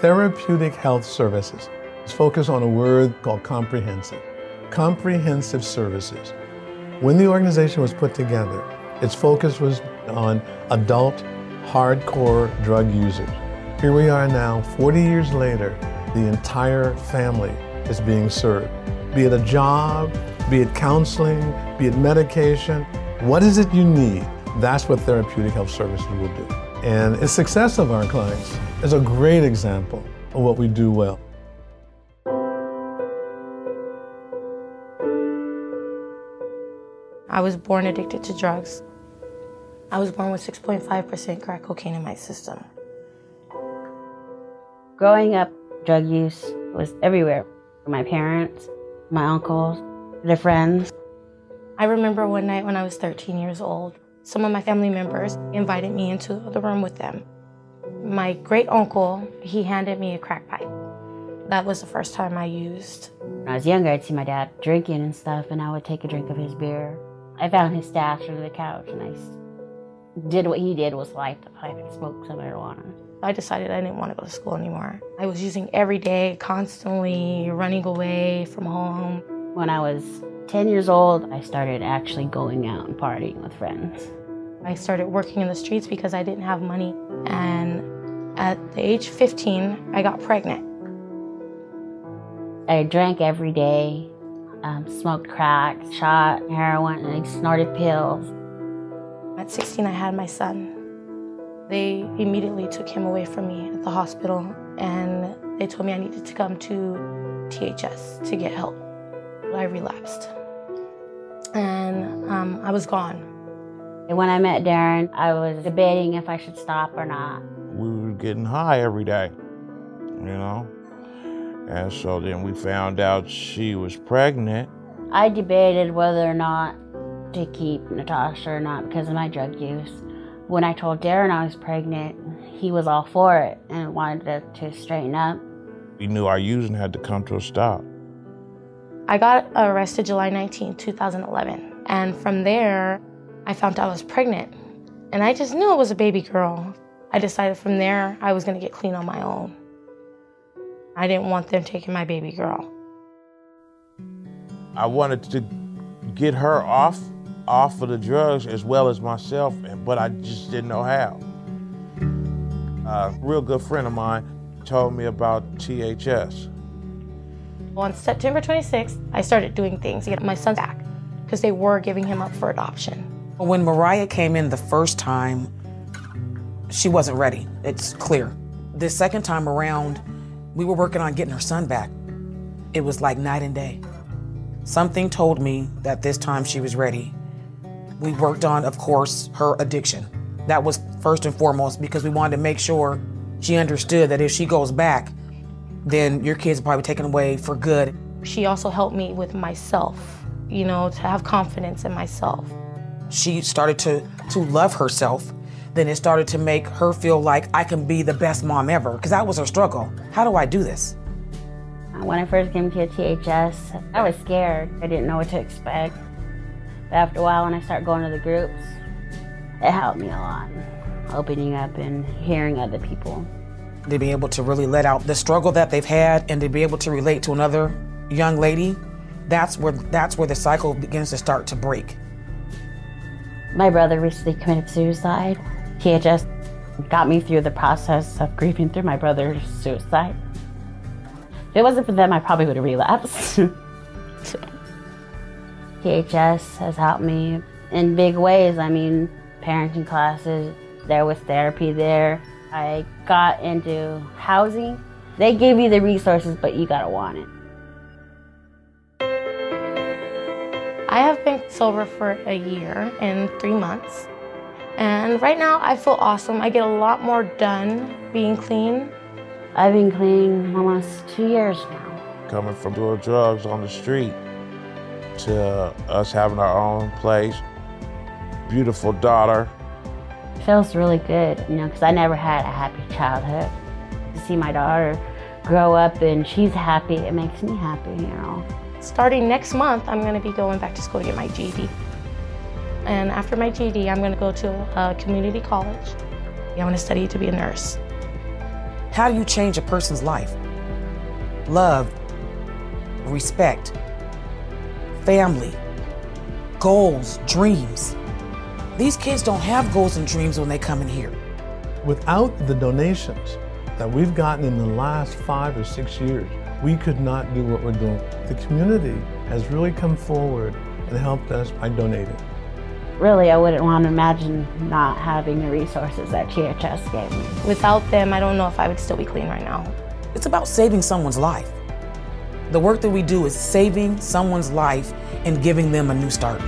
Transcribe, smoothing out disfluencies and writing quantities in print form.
Therapeutic Health Services is focused on a word called comprehensive. Comprehensive services. When the organization was put together, its focus was on adult, hardcore drug users. Here we are now, 40 years later, the entire family is being served. Be it a job, be it counseling, be it medication, what is it you need? That's what Therapeutic Health Services will do. And the success of our clients is a great example of what we do well. I was born addicted to drugs. I was born with 6.5% crack cocaine in my system. Growing up, drug use was everywhere. My parents, my uncles, their friends. I remember one night when I was 13 years old, some of my family members invited me into the room with them. My great uncle, he handed me a crack pipe. That was the first time I used. When I was younger, I'd see my dad drinking and stuff, and I would take a drink of his beer. I found his stash under the couch, and I did what he did, was light the pipe and smoke some marijuana. I decided I didn't want to go to school anymore. I was using every day, constantly running away from home. When I was 10 years old, I started actually going out and partying with friends. I started working in the streets because I didn't have money. And at the age 15, I got pregnant. I drank every day, smoked crack, shot heroin, and I snorted pills. At 16, I had my son. They immediately took him away from me at the hospital, and they told me I needed to come to THS to get help. I relapsed, and I was gone. And when I met Darren, I was debating if I should stop or not. We were getting high every day, you know? And so then we found out she was pregnant. I debated whether or not to keep Natasha or not because of my drug use. When I told Darren I was pregnant, he was all for it and wanted to straighten up. We knew our using had to come to a stop. I got arrested July 19, 2011. And from there, I found out I was pregnant. And I just knew it was a baby girl. I decided from there I was going to get clean on my own. I didn't want them taking my baby girl. I wanted to get her off of the drugs as well as myself, but I just didn't know how. A real good friend of mine told me about THS. On September 26th, I started doing things to get my son back because they were giving him up for adoption. When Moriah came in the first time, she wasn't ready, it's clear. The second time around, we were working on getting her son back. It was like night and day. Something told me that this time she was ready. We worked on, of course, her addiction. That was first and foremost because we wanted to make sure she understood that if she goes back, then your kids are probably taken away for good. She also helped me with myself, you know, to have confidence in myself. She started to love herself. Then it started to make her feel like I can be the best mom ever, because that was her struggle. How do I do this? When I first came to THS, I was scared. I didn't know what to expect. But after a while, when I started going to the groups, it helped me a lot. Opening up and hearing other people. To be able to really let out the struggle that they've had and to be able to relate to another young lady, that's where the cycle begins to start to break. My brother recently committed suicide. THS got me through the process of grieving through my brother's suicide. If it wasn't for them, I probably would have relapsed. THS has helped me in big ways. I mean, parenting classes, there was therapy there. I got into housing. They give you the resources, but you gotta want it. I have been sober for a year and 3 months. And right now I feel awesome. I get a lot more done being clean. I've been clean almost 2 years now. Coming from doing drugs on the street to us having our own place, beautiful daughter. It feels really good, you know, because I never had a happy childhood. To see my daughter grow up and she's happy, it makes me happy, you know. Starting next month, I'm going to be going back to school to get my GED. And after my GED, I'm going to go to a community college. I want to study to be a nurse. How do you change a person's life? Love, respect, family, goals, dreams. These kids don't have goals and dreams when they come in here. Without the donations that we've gotten in the last 5 or 6 years, we could not do what we're doing. The community has really come forward and helped us by donating. Really, I wouldn't want to imagine not having the resources that THS gave me. Without them, I don't know if I would still be clean right now. It's about saving someone's life. The work that we do is saving someone's life and giving them a new start.